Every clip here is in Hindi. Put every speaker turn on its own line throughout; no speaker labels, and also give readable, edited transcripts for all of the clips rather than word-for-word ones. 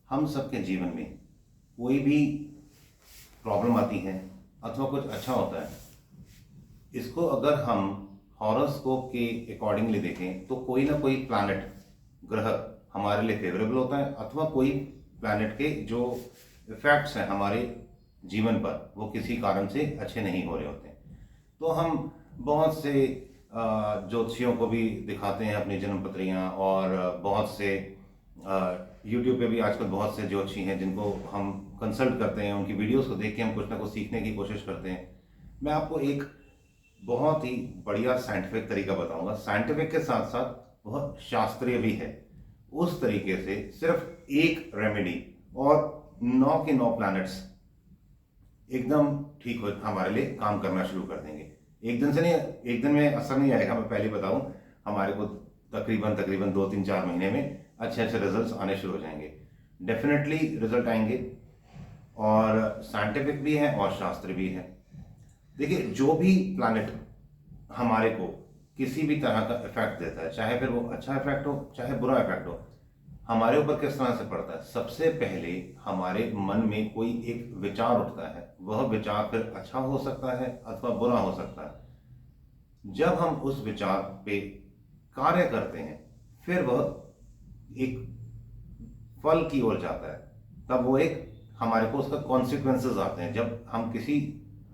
हम सबके जीवन में कोई भी प्रॉब्लम आती है अथवा कुछ अच्छा होता है, इसको अगर हम हॉरोस्कोप के अकॉर्डिंगली देखें तो कोई ना कोई प्लैनेट, ग्रह हमारे लिए फेवरेबल होता है अथवा कोई प्लैनेट के जो इफेक्ट्स हैं हमारे जीवन पर वो किसी कारण से अच्छे नहीं हो रहे होते हैं। तो हम बहुत से ज्योतिषियों को भी दिखाते हैं अपनी जन्म पत्रियाँ, और बहुत से यूट्यूब पे भी आजकल बहुत से ज्योतिषी हैं जिनको हम कंसल्ट करते हैं, उनकी वीडियोस को देख के हम कुछ ना कुछ सीखने की कोशिश करते हैं। मैं आपको एक बहुत ही बढ़िया साइंटिफिक तरीका बताऊंगा, साइंटिफिक के साथ साथ वह शास्त्रीय भी है। उस तरीके से सिर्फ एक रेमेडी और 9 के 9 प्लैनेट्स एकदम ठीक हो हमारे लिए काम करना शुरू कर देंगे। एक दिन से नहीं, एक दिन में असर नहीं आएगा, मैं पहले बताऊं। हमारे को तकरीबन तकरीबन 2-3-4 महीने में अच्छे अच्छे रिजल्ट्स आने शुरू हो जाएंगे। डेफिनेटली रिजल्ट आएंगे, और साइंटिफिक भी है और शास्त्रीय भी है। देखिए, जो भी प्लैनेट हमारे को किसी भी तरह का इफेक्ट देता है, चाहे फिर वो अच्छा इफेक्ट हो चाहे बुरा इफेक्ट हो, हमारे ऊपर किस तरह से पड़ता है। सबसे पहले हमारे मन में कोई एक विचार उठता है, वह विचार फिर अच्छा हो सकता है अथवा बुरा हो सकता है। जब हम उस विचार पे कार्य करते हैं, फिर वह एक फल की ओर जाता है, तब वो एक हमारे को उसका कॉन्सिक्वेंसेस आते हैं जब हम किसी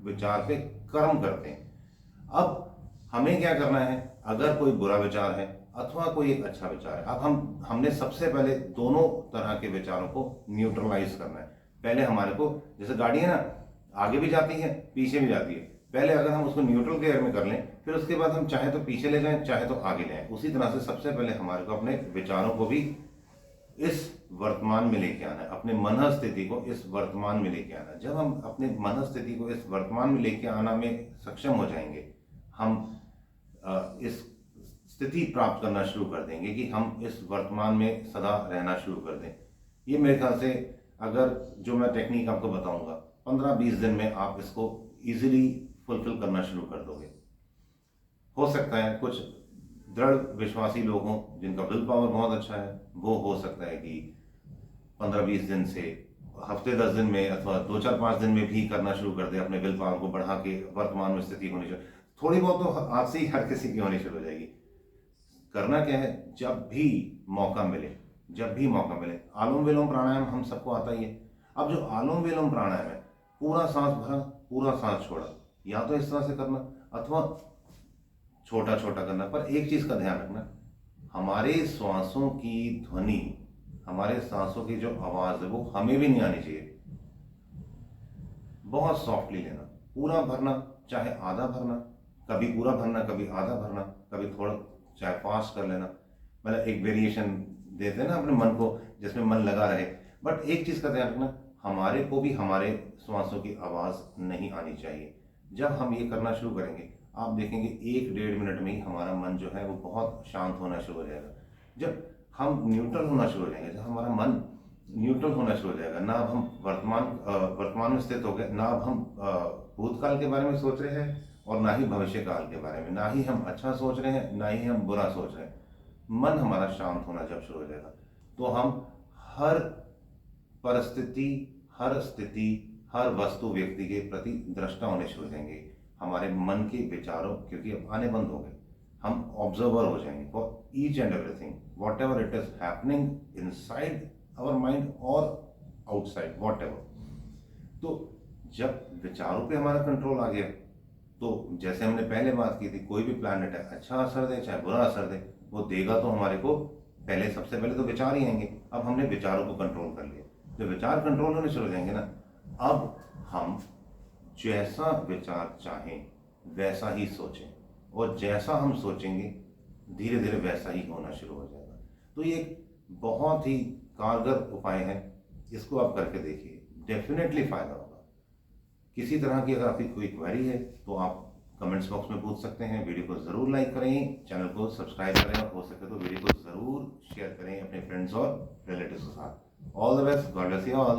विचार पे कर्म करते हैं। अब हमें क्या करना है, अगर कोई बुरा विचार है अथवा कोई एक अच्छा विचार है, अब हमने सबसे पहले दोनों तरह के विचारों को न्यूट्रलाइज करना है। पहले हमारे को, जैसे गाड़ी है ना, आगे भी जाती है पीछे भी जाती है, पहले अगर हम उसको न्यूट्रल गियर में कर लें, फिर उसके बाद हम चाहे तो पीछे ले जाएं चाहे तो आगे ले आएं। उसी तरह से सबसे पहले हमारे को अपने विचारों को भी इस वर्तमान में लेके आना है, अपने मन स्थिति को इस वर्तमान में लेके आना है। जब हम अपने मन स्थिति को इस वर्तमान में लेके आना में सक्षम हो जाएंगे, हम इस स्थिति प्राप्त करना शुरू कर देंगे कि हम इस वर्तमान में सदा रहना शुरू कर दें। ये मेरे ख्याल से, अगर जो मैं टेक्निक आपको बताऊंगा, 15-20 दिन में आप इसको इजीली फुलफिल करना शुरू कर दोगे। हो सकता है कुछ दृढ़ विश्वासी लोग हों जिनका विल पावर बहुत अच्छा है, वो हो सकता है कि 15-20 दिन से हफ्ते 10 दिन में अथवा 2-4-5 दिन में भी करना शुरू कर दे, अपने विल पावर को बढ़ा के वर्तमान में स्थिति होनी चाहिए। थोड़ी बहुत तो आज से ही हर किसी की होनी शुरू हो जाएगी। करना क्या है, जब भी मौका मिले, जब भी मौका मिले, आलोम विलोम प्राणायाम हम सबको आता ही है। अब जो आलोम विलोम प्राणायाम है, पूरा सांस भरा पूरा सांस छोड़ा, या तो इस तरह से करना अथवा छोटा छोटा करना। पर एक चीज का ध्यान रखना, हमारे श्वासों की ध्वनि, हमारे सांसों की जो आवाज है वो हमें भी नहीं आनी चाहिए। बहुत सॉफ्टली लेना, पूरा भरना चाहे आधा भरना, कभी पूरा भरना कभी आधा भरना, कभी थोड़ा चाहे फास्ट कर लेना, मतलब एक वेरिएशन देते हैं ना अपने मन को, जिसमें मन लगा रहे। बट एक चीज का ध्यान रखना, हमारे को भी हमारे श्वासों की आवाज नहीं आनी चाहिए। जब हम ये करना शुरू करेंगे, आप देखेंगे 1-1.5 मिनट में ही हमारा मन जो है वो बहुत शांत होना शुरू हो जाएगा। जब हम न्यूट्रल होना शुरू हो जाएंगे, जब हमारा मन न्यूट्रल होना शुरू हो जाएगा, ना अब हम वर्तमान में स्थित हो गए, ना अब हम भूतकाल के बारे में सोच रहे हैं और ना ही भविष्य काल के बारे में, ना ही हम अच्छा सोच रहे हैं ना ही हम बुरा सोच रहे हैं। मन हमारा शांत होना जब शुरू हो जाएगा, तो हम हर परिस्थिति, हर स्थिति, हर वस्तु, व्यक्ति के प्रति दृष्टा होने शुरू हो जाएंगे। हमारे मन के विचारों, क्योंकि अब आने बंद हो गए, हम ऑब्जर्वर हो जाएंगे for each and everything, whatever it is happening inside our mind और आउटसाइड, वॉट एवर। तो जब विचारों पे हमारा कंट्रोल आ गया, तो जैसे हमने पहले बात की थी, कोई भी प्लैनेट है, अच्छा असर दे चाहे बुरा असर दे, वो देगा तो हमारे को पहले, सबसे पहले तो विचार ही आएंगे। अब हमने विचारों को कंट्रोल कर लिया, जब विचार कंट्रोल होने शुरू हो जाएंगे ना, अब हम जैसा विचार चाहें वैसा ही सोचें, और जैसा हम सोचेंगे धीरे धीरे वैसा ही होना शुरू हो जाएगा। तो ये एक बहुत ही कारगर उपाय है, इसको आप करके देखिए, डेफिनेटली फायदा होगा। किसी तरह की अगर आपकी कोई क्वेरी है तो आप कमेंट्स बॉक्स में पूछ सकते हैं। वीडियो को जरूर लाइक करें, चैनल को सब्सक्राइब करें, और हो सके तो वीडियो को जरूर शेयर करें अपने फ्रेंड्स और रिलेटिव्स के साथ। All the best, God bless you all.